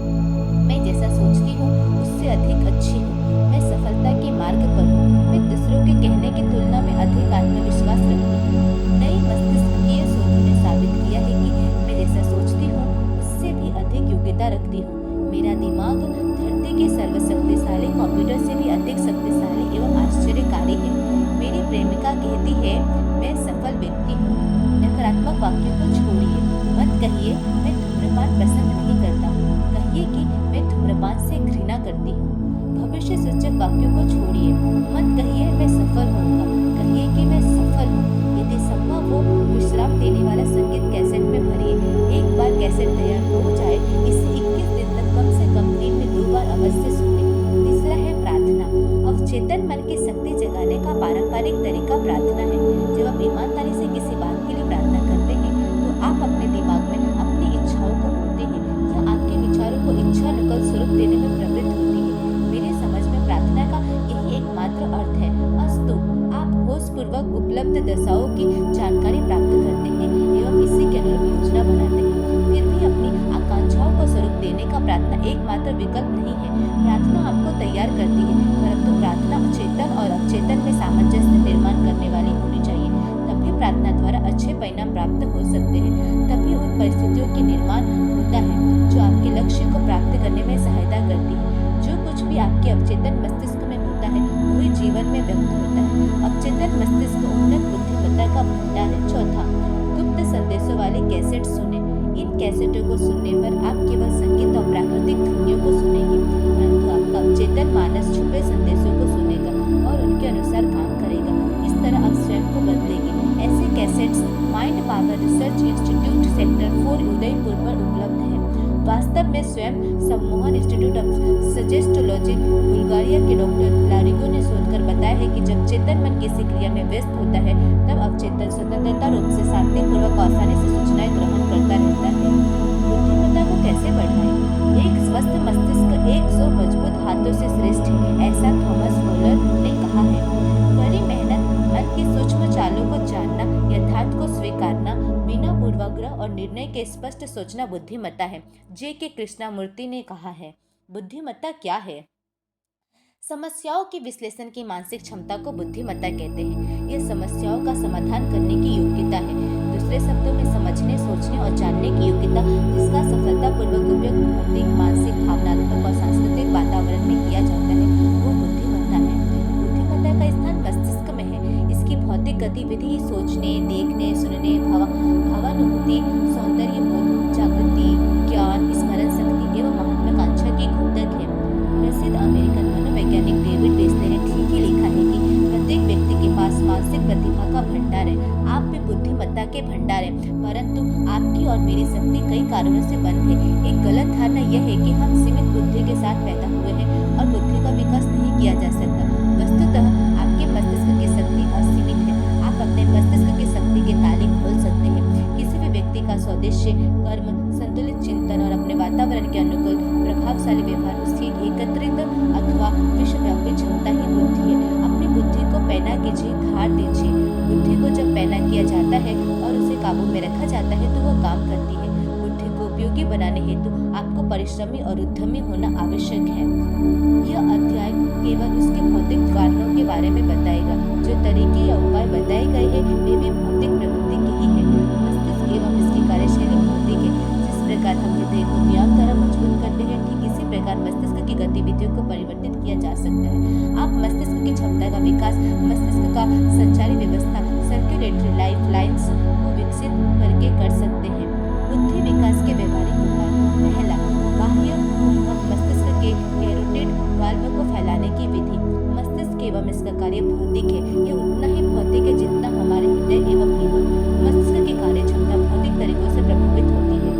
मैं जैसा सोचती हूँ उससे अधिक अच्छी हूँ, मैं सफलता के मार्ग पर हूँ, मैं दूसरों के कहने की तुलना में अधिक आत्मविश्वास रखती हूँ। नई मस्तिष्क की शोधों ने साबित किया है कि मैं जैसा सोचती हूँ उससे भी अधिक योग्यता रखती हूँ। मेरा दिमाग धरती के सर्वशक्तिशाली कंप्यूटर से भी अधिक शक्तिशाली एवं आश्चर्यकारी है। मेरी प्रेमिका कहती है मैं सफल व्यक्ति हूँ। नकारात्मक वाक्यों को छोड़िए। मत कहिए मैं धूम्रपान पसंद नहीं करता हूँ, कहिए कि मैं धूम्रपान से घृणा करती हूँ। भविष्य सूचक वाक्यों को छोड़िए। मत कहिए मैं सफल होऊंगा, कहिए कि मैं सफल हूँ। यदि संभव हो विश्राम देने वाला संगीत कैसेट में भरिए। एक बार कैसेट तैयार हो जाए इसे 21 दिन तक कम से कम दिन में 2 बार अवश्य सुनें। तीसरा है प्रार्थना। अवचेतन मन की शक्ति जगाने का पारंपरिक तरीका प्रार्थना है। जब आप ईमानदारी से किसी बात के लिए प्रार्थना करते हैं तो आप अपने दिमाग में अपनी इच्छाओं को बोलते हैं या आपके विचारों को इच्छा नकल स्वरूप देने में प्रवृत्त होती है। मेरी समझ में प्रार्थना का यही एकमात्र अर्थ है। अस्तु, आप होशपूर्वक उपलब्ध दशाओं की जानकारी प्राप्त करते हैं एवं इसी के अनुरूप योजना बनाते हैं। फिर भी अपनी आकांक्षाओं को स्वरूप देने का प्रार्थना एकमात्र विकल्प नहीं है। प्रार्थना आपको तैयार करती है, परंतु प्रार्थना चेतन और अवचेतन में सामंजस्य निर्माण करने वाली होनी चाहिए। तभी प्रार्थना द्वारा अच्छे परिणाम प्राप्त हो सकते हैं। तभी उन परिस्थितियों के निर्माण होता है जो आपके लक्ष्य को प्राप्त करने में सहायता करती है। जो कुछ भी आपके अवचेतन मस्तिष्क में होता है वही जीवन में व्यक्त होता है। अवचेतन मस्तिष्क उन्नत बुद्धि बुद्धिमत्ता का भंडार है। चौथा, गुप्त संदेशों वाले कैसेट सुने। इन कैसेटों को सुनने पर आप केवल संगीत और प्राकृतिक ध्वनियों को सुनेंगे, परंतु आपका अवचेतन मानस छुपे संदेशों को सुनेगा और उनके अनुसार काम करेगा। इस तरह आप स्वयं को बदलेंगे। ऐसे cassettes mind power research institute sector 4 Udaipur पर उपलब्ध है। वास्तव में स्वयं सम्मोहन इंस्टीट्यूट ऑफ सजेस्टोलॉजी बुल्गारिया के डॉक्टर लारिगो ने शोधकर बताया है कि जब चेतन मन किसी क्रिया में व्यस्त होता है तब अवचेतन स्वतंत्रता रूप से शांतिपूर्वक आसानी से सूचनाएं ग्रहण करता रहता है। बुद्धिमत्ता को कैसे बढ़ाएं? एक स्वस्थ मस्तिष्क 100 मजबूत हाथों से श्रेष्ठ है, ऐसा थॉमस होलर ने कहा है। कड़ी मेहनत, मन की सूक्ष्म चालों को जानना, यथार्थ को स्वीकारना, बिना पूर्वाग्रह और निर्णय के स्पष्ट सोचना बुद्धिमत्ता है। J.K. कृष्णामूर्ति ने कहा है, बुद्धिमत्ता क्या है? समस्याओं के विश्लेषण की मानसिक क्षमता को बुद्धिमत्ता कहते हैं। यह समस्याओं का समाधान करने की योग्यता है। दूसरे शब्दों में समझने, सोचने और जानने की योग्यता, जिसका सफलतापूर्वक उपयोग भौतिक, मानसिक, भावनात्मक और सांस्कृतिक वातावरण में किया जाता है, वो बुद्धिमत्ता है। बुद्धिमत्ता का स्थान मस्तिष्क में है। इसकी भौतिक गतिविधि सोचने, देखने, सुनने, भावानुभूति, सौंदर्य बोध, जागृति, ज्ञान, स्मरण शक्ति एवं महत्वाकांक्षा की घोतक है। प्रसिद्ध अमेरिकन मनोवैज्ञानिक डेविड वेस्ले ने ठीक ही लिखा है कि प्रत्येक व्यक्ति के पास मानसिक प्रतिभा का भंडार है। आप भी बुद्धिमत्ता के भंडार है, परंतु आपकी और मेरी शक्ति कई कारणों से बंद है। एक गलत धारणा यह है कि हम सीमित बुद्धि के साथ पैदा हुए हैं और बुद्धि का विकास नहीं किया जा सकता। वस्तुतः आपके मस्तिष्क की शक्ति असीमित है। आप अपने मस्तिष्क की शक्ति के ताले खोल सकते हैं। किसी भी व्यक्ति का स्वदेशी कर्म, संतुलित चिंतन और अपने वातावरण के अनुकूल प्रभावशाली व्यवहार उसकी एकत्रित अथवा विश्वव्यापी क्षमता ही बुद्धि है। अपनी बुद्धि को पैना कीजिए, धार दीजिए। बुद्धि को जब पैना किया जाता है और उसे काबू में रखा जाता है तो वह काम करती है। बुद्धि को उपयोगी बनाने हेतु आपको परिश्रमी और उद्यमी होना आवश्यक है। यह अध्याय केवल उसके भौतिक कारणों के बारे में बताएगा। जो तरीके या उपाय बताए गए हैं वे भी भौतिक प्रकृति के ही है। मस्तिष्क एवं इसकी कार्यशैली भौतिक है। जिस प्रकार हम हृदय को व्यायाम द्वारा मजबूत करते हैं, ठीक इसी प्रकार मस्तिष्क की गतिविधियों को परिवर्तित किया जा सकता है। आप मस्तिष्क की क्षमता का विकास, मस्तिष्क का संचारी व्यवस्था, सर्कुलेटरी लाइफ लाइन्स को विकसित करके कर सकते हैं। बुद्धि विकास के व्यवहारिक उपाय। पहला, बाह्य मस्तिष्क के कैरोटिड वाल्व को फैलाने की विधि। मस्तिष्क एवं इसका कार्य भौतिक है। यह उतना ही भौतिक है जितना हमारे हृदय एवं लीवर। मस्तिष्क की कार्य क्षमता भौतिक तरीकों से प्रभावित होती है।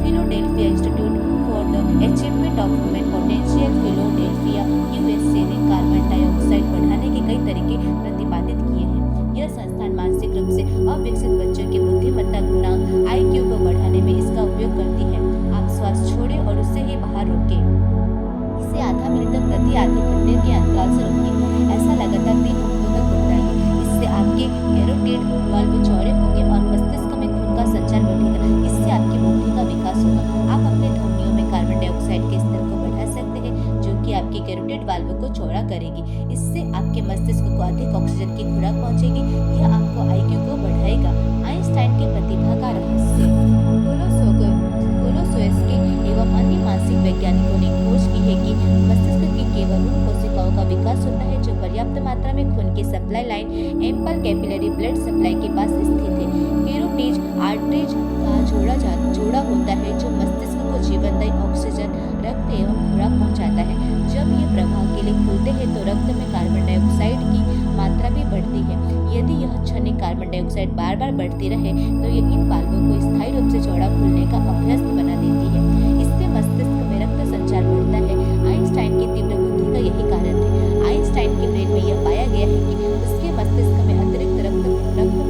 Philadelphia institute for the achievement of human potential, Philadelphia, USA ने कार्बन डाइऑक्साइड बढ़ाने के कई तरीके प्रतिपादित किए हैं। यह संस्थान मानसिक रूप से अविकसित बच्चों की बुद्धिमत्ता गुणांक IQ को बढ़ाने में इसका उपयोग करती है। आप श्वास छोड़ें और उससे ही बाहर रोकें। इसे आधा मिनट तक प्रति आधे घंटे के अंतराल से रोकें। ऐसा लगातार 3 हफ्तों तक दोहराइए। इससे आपके कैरोटिड वाल्व चौड़े होंगे और मस्तिष्क में खून का संचार बढ़ेगा। इससे आपकी बुद्धि का विकास होगा। आप अपने ध्वनियों में कार्बन डाइऑक्साइड के स्तर को बढ़ा सकते हैं, जो कि आपके कैरोटिड वाल्व को चौड़ा करेगी। इससे आपके मस्तिष्क को अधिक ऑक्सीजन की खुराक पहुंचेगी। यह आपको IQ को बढ़ाएगा। आइंस्टाइन की प्रतिभा का रहस्य। कोलोसोव्स्की एवं अन्य मानसिक वैज्ञानिकों ने खोज की है कि मस्तिष्क की केवल उन कोशिकाओं का विकास होता है जो पर्याप्त मात्रा में खून की supply line, ample capillary blood supply के पास स्थित है। कैरोटिड आर्टरीज का जोड़ा होता है जो मस्तिष्क को जीवनदायी ऑक्सीजन, रक्त एवं खुराक पहुंचाता है। जब ये प्रवाह के लिए खुलते हैं तो रक्त में कार्बन डाइऑक्साइड की मात्रा भी बढ़ती है। यदि यह क्षणिक कार्बन डाइऑक्साइड बार बार बढ़ती रहे तो ये इन वाल्वों को स्थायी रूप से चौड़ा खुलने का अभ्यस्त बना देती है। इससे मस्तिष्क में रक्त संचार बढ़ता है। आइंस्टाइन की तीव्र बुद्धि का यही कारण है। आइंस्टाइन के ब्रेन में यह पाया गया है कि उसके मस्तिष्क में अतिरिक्त रक्त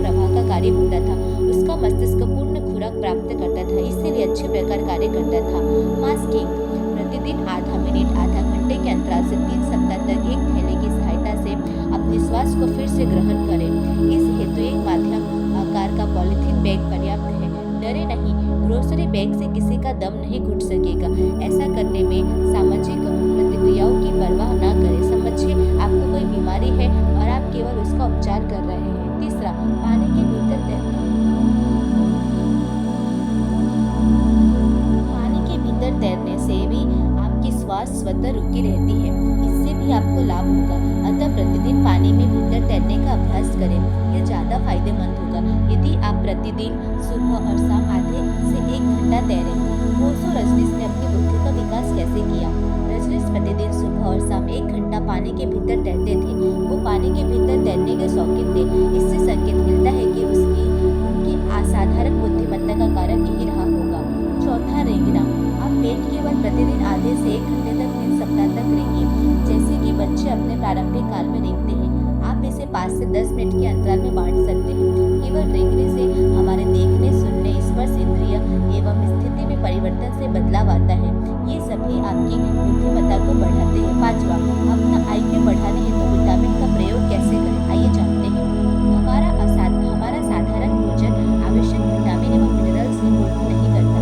प्रवाह का कार्य होता था। उसका मस्तिष्क पूर्ण खुराक प्राप्त करता था, इसीलिए अच्छे प्रकार कार्य करता था। मास्किंग। प्रतिदिन आधा मिनट, आधा घंटे के अंतराल से 3 सप्ताह तक एक थैले की सहायता से अपने श्वास को फिर से ग्रहण करें। इस हेतु एक माध्यम आकार का पॉलीथीन बैग पर्याप्त है। डरे नहीं, ग्रोसरी बैग से किसी का दम नहीं घुट सकेगा। ऐसा करने में सामाजिक प्रतिक्रियाओं की परवाह न करें। समझिए आपको कोई बीमारी है और आप केवल उसका उपचार कर रहे हैं। तीसरा, पानी के भीतर तैरना। पानी के भीतर तैरने से भी आपकी श्वास स्वतः रुकी रहती है। इससे भी तभी आपको लाभ होगा। अतः प्रतिदिन पानी में भीतर तैरने का अभ्यास करें, यह ज़्यादा फायदेमंद होगा। यदि आप प्रतिदिन सुबह और शाम आधे से 1 घंटा तैरें। ओशो रजनीश ने अपनी बुद्धि का विकास कैसे किया? रजनीश प्रतिदिन सुबह और शाम 1 घंटा पानी के भीतर तैरते थे। वो पानी के भीतर तैरने के शौकीन थे। इससे संकेत मिलता है कि उनकी असाधारण बुद्धिमत्ता का कारण यही रहा होगा। चौथा, रेंगना। आप पेट केवल प्रतिदिन आधे से 1 घंटे तक 3 सप्ताह तक रेंगिए, जैसे कि बच्चे अपने प्रारंभिक काल में रेंगते हैं। आप इसे 5 से 10 मिनट के अंतराल में बांट सकते हैं। केवल रेंगने से हमारे देखने, सुनने, स्पर्श इंद्रिय एवं स्थिति में परिवर्तन से बदलाव आता है। ये सभी आपकी बुद्धिमत्ता को बढ़ाते हैं। पांचवा, अपना IQ बढ़ाने हेतु विटामिन का प्रयोग कैसे करें, आइए जानते हैं। हमारा साधारण भोजन आवश्यक विटामिन एवं मिनरल्स की पूर्ति नहीं करता।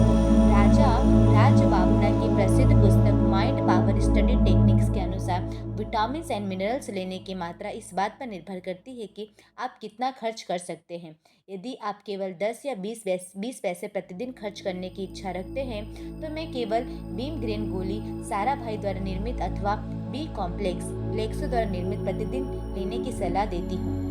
राजा राज बाबुना की प्रसिद्ध पुस्तक माइंड पावर स्टडी टेक्निक्स के अनुसार विटामिन एंड मिनरल्स लेने की मात्रा इस बात पर निर्भर करती है कि आप कितना खर्च कर सकते हैं। यदि आप केवल 10 या 20 पैसे प्रतिदिन खर्च करने की इच्छा रखते हैं तो मैं केवल बीम ग्रीन गोली सारा भाई द्वारा निर्मित अथवा बी कॉम्प्लेक्स फ्लेक्सो द्वारा निर्मित प्रतिदिन लेने की सलाह देती हूँ।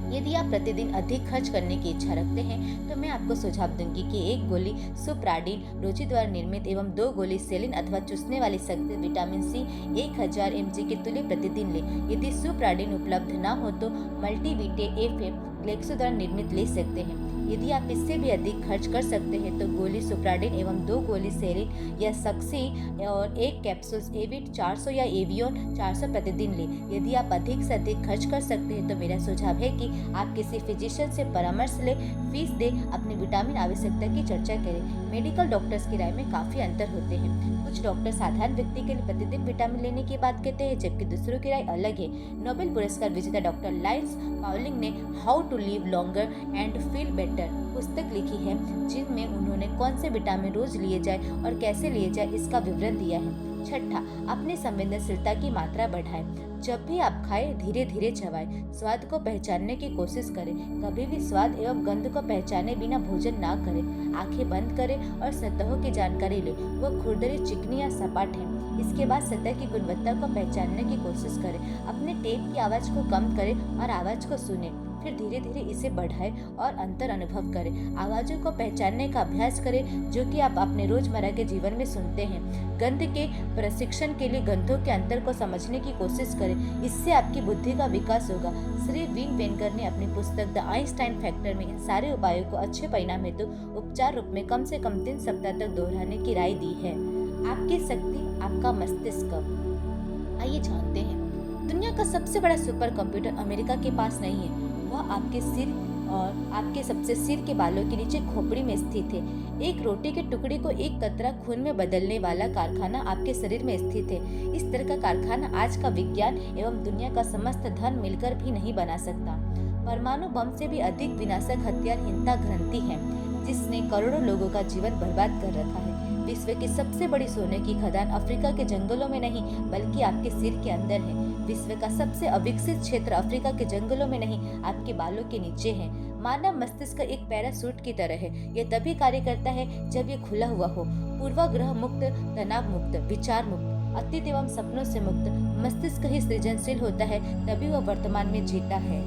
यदि आप प्रतिदिन अधिक खर्च करने की इच्छा रखते हैं तो मैं आपको सुझाव दूंगी कि 1 गोली सुप्राडिन रोजी द्वारा निर्मित एवं 2 गोली सेलिन अथवा चूसने वाली शक्ति विटामिन सी 1000 mg के तुल्य प्रतिदिन लें। यदि सुप्राडिन उपलब्ध न हो तो मल्टीविटे एफ ग्लेक्सो द्वारा निर्मित ले सकते हैं। यदि आप इससे भी अधिक खर्च कर सकते हैं तो गोली सुप्राडिन एवं 2 गोली सेलिन या सक्सी और 1 कैप्सूल एविट 400 या एवियन 400 प्रतिदिन लें। यदि आप अधिक से अधिक खर्च कर सकते हैं तो मेरा सुझाव है कि आप किसी फिजिशियन से परामर्श लें, फीस दें, अपनी विटामिन आवश्यकता की चर्चा करें। मेडिकल डॉक्टर्स की राय में काफ़ी अंतर होते हैं। कुछ डॉक्टर साधारण व्यक्ति के लिए प्रतिदिन विटामिन लेने की बात कहते हैं, जबकि दूसरों की राय अलग है। नोबेल पुरस्कार विजेता डॉक्टर लाइन्स पाउलिंग ने how to live longer and feel better पुस्तक लिखी है, जिनमें उन्होंने कौन से विटामिन रोज लिए जाए और कैसे लिए जाए इसका विवरण दिया है। छठा, अपनी संवेदनशीलता की मात्रा बढ़ाएं। जब भी आप खाएं धीरे धीरे चबाएं, स्वाद को पहचानने की कोशिश करें। कभी भी स्वाद एवं गंध को पहचाने बिना भोजन ना करें। आंखें बंद करें और सतहों की जानकारी लें, वह खुरदरी, चिकनी या सपाट है। इसके बाद सतह की गुणवत्ता को पहचानने की कोशिश करें। अपने टेप की आवाज़ को कम करें और आवाज़ को सुनें, फिर धीरे धीरे इसे बढ़ाएं और अंतर अनुभव करें। आवाज़ों को पहचानने का अभ्यास करें जो कि आप अपने रोजमर्रा के जीवन में सुनते हैं। गंध के प्रशिक्षण के लिए गंधों के अंतर को समझने की कोशिश करें, इससे आपकी बुद्धि का विकास होगा। श्री विंग वेंगर ने अपनी पुस्तक द आइंस्टाइन फैक्टर में इन सारे उपायों को अच्छे परिणाम हेतु उपचार रूप में कम से कम 3 सप्ताह तक दोहराने की राय दी है। आपकी शक्ति, आपका मस्तिष्क। आइए जानते हैं, दुनिया का सबसे बड़ा सुपर कंप्यूटर अमेरिका के पास नहीं है, वह आपके सिर और आपके सबसे सिर के बालों के नीचे खोपड़ी में स्थित है। एक रोटी के टुकड़े को एक कतरा खून में बदलने वाला कारखाना आपके शरीर में स्थित है। इस तरह का कारखाना आज का विज्ञान एवं दुनिया का समस्त धन मिलकर भी नहीं बना सकता। परमाणु बम से भी अधिक विनाशक हथियार हिंसा ग्रंथि है, जिसने करोड़ों लोगों का जीवन बर्बाद कर रखा है। विश्व की सबसे बड़ी सोने की खदान अफ्रीका के जंगलों में नहीं बल्कि आपके सिर के अंदर है। विश्व का सबसे अविकसित क्षेत्र अफ्रीका के जंगलों में नहीं, आपके बालों के नीचे है। मानव मस्तिष्क एक पैरासूट की तरह है। यह तभी कार्य करता है जब यह खुला हुआ हो। पूर्वाग्रह मुक्त, तनाव मुक्त, विचार मुक्त, अतीत एवं सपनों से मुक्त मस्तिष्क ही सृजनशील होता है, तभी वह वर्तमान में जीता है।